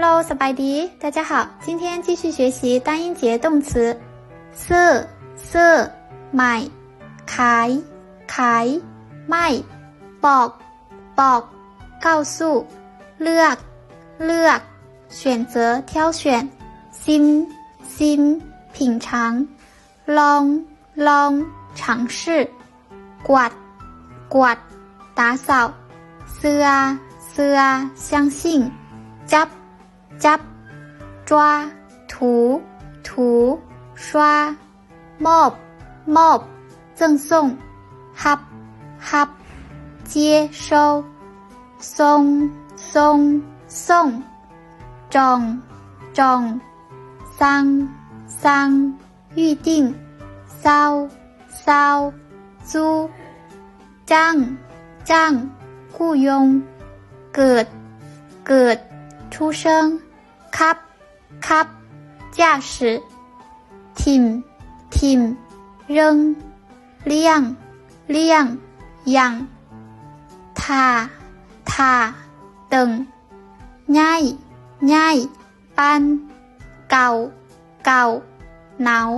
Hello， สบายดี大家好，今天继续学习单音节动词ซื้อ买ขายไม่บอก告诉เลือก选择挑选心品尝ลอง尝试กวาด打扫เสื้อ相信จับ抓涂刷มอบ赠送ฮับ接收送中桑预定骚租จ้าง雇佣เกิด出生ขับ驾驶ถิ่ม扔เลี้ยง养ถ่า等ง่ายปั้นเก่าหนาว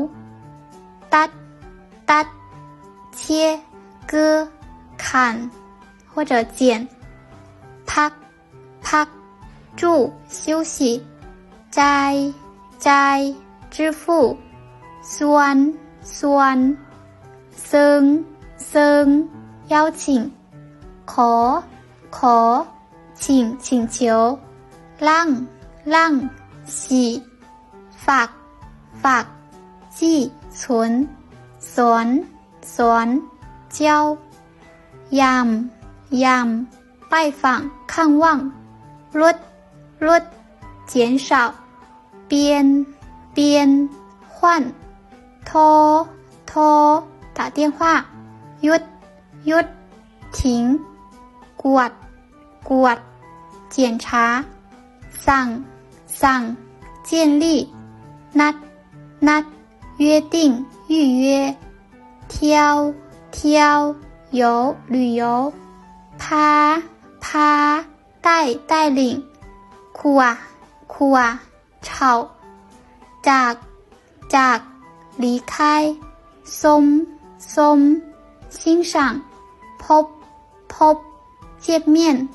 ตัด切割砍或者剪พัก住休息จ่าย支付ส่วนเซิง邀请ขอ请求让洗ฝาก寄存สอน教ยาม拜访看望ลด减少编换โทร打电话หยุด停กวด检查สั่ง建立นัด约定预约挑游旅游พา带领ครัว吵จาก离开松欣赏พบ见面